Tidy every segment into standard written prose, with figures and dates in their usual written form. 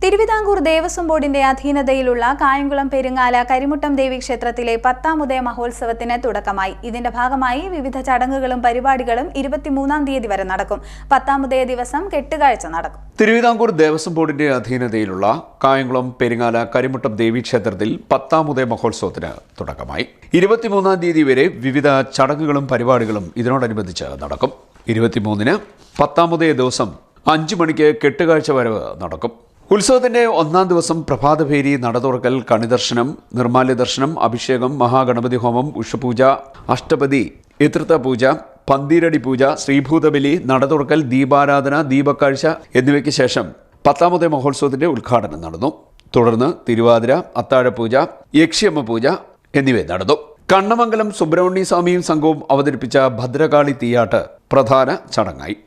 തിരുവിതാംകൂർ ദേവസ്വം ബോർഡിന്റെ അധീനതയിലുള്ള കായംകുളം പെരുങ്ങാല കരിമുട്ടം ദേവി ക്ഷേത്രത്തിലെ 10ാം ഉദയ മഹോത്സവത്തിന് തുടക്കമായി. ഇതിന്റെ ഭാഗമായി വിവിധ ചടങ്ങുകളും പരിപാടികളും 23-ാം തീയതി വരെ നടക്കും. 10ാം ഉദയ ദിവസം കെട്ടുകാഴ്ച നടക്കും. തിരുവിതാംകൂർ ദേവസ്വം ബോർഡിന്റെ അധീനതയിലുള്ള കായംകുളം പെരുങ്ങാല കരിമുട്ടം ദേവി ക്ഷേത്രത്തിൽ 10ാം ഉദയ മഹോത്സവത്തിന് തുടക്കമായി. 23-ാം തീയതി വരെ വിവിധ ചടങ്ങുകളും പരിപാടികളും ഇതിനോടനുബന്ധിച്ച് നടക്കും. 23-ന് 10ാം ഉദയ ദിവസം 5 മണിക്ക് കെട്ടുകാഴ്ച വരവ് നടക്കും. ഉത്സവത്തിന്റെ 1ാം ദിവസം പ്രഭാതഭേരി, നടതുറക്കൽ, കണിദർശനം, നിർമ്മാല്യ ദർശനം, അഭിഷേകം, മഹാഗണപതി ഹോമം, ഉഷപൂജ, അഷ്ടപതി, എതൃത്ത പൂജ, പന്തീരടി പൂജ, ശ്രീഭൂതബലി, നടതുറക്കൽ, ദീപാരാധന, ദീപക്കാഴ്ച എന്നിവയ്ക്ക് ശേഷം 10ാം ഉദയ മഹോത്സവത്തിന്റെ ഉദ്ഘാടനം നടന്നു. തുടർന്ന് തിരുവാതിര, അത്താഴപൂജ, യക്ഷിയമ്മ പൂജ എന്നിവ നടന്നു. കണ്ണമംഗലം സുബ്രഹ്മണ്യ സ്വാമിയും സംഘവും അവതരിപ്പിച്ച ഭദ്രകാളി തീയാട്ട് പ്രധാന ചടങ്ങായി.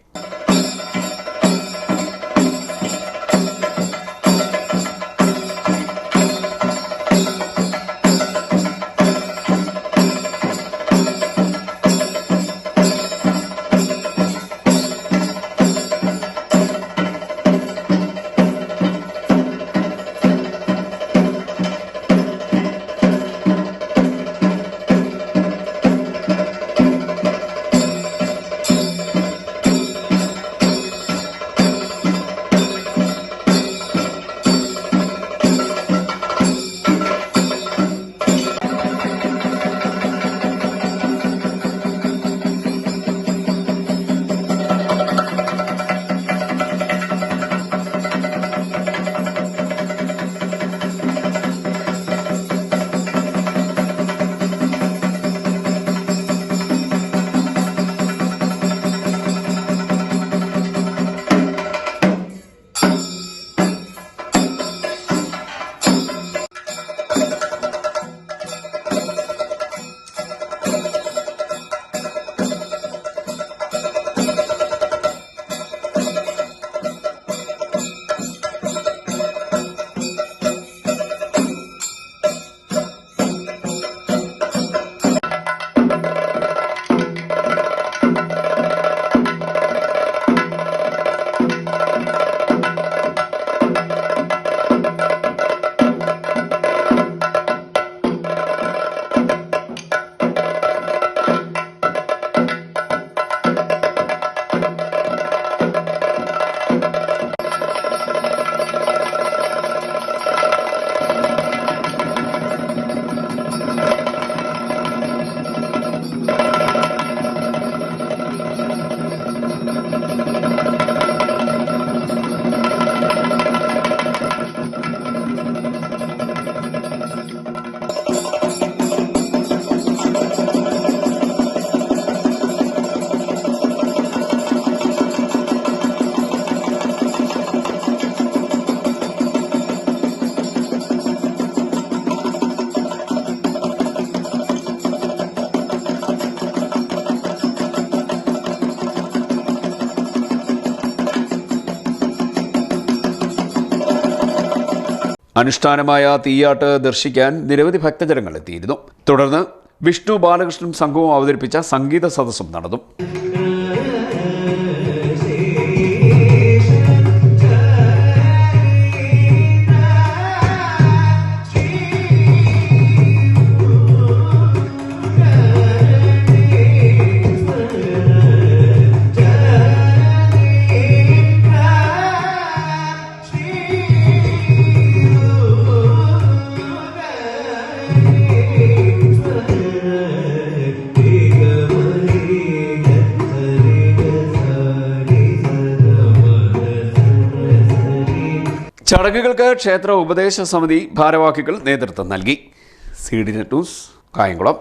അനുഷ്ഠാനമായ തീയാട്ട് ദർശിക്കാൻ നിരവധി ഭക്തജനങ്ങൾ എത്തിയിരുന്നു. തുടർന്ന് വിഷ്ണു ബാലകൃഷ്ണൻ സംഘവും അവതരിപ്പിച്ച സംഗീത സദസ്സും നടന്നു. ചടങ്ങുകൾക്ക് ക്ഷേത്ര ഉപദേശ സമിതി ഭാരവാഹികൾ നേതൃത്വം നൽകി. CDNet news, Kayamkulam.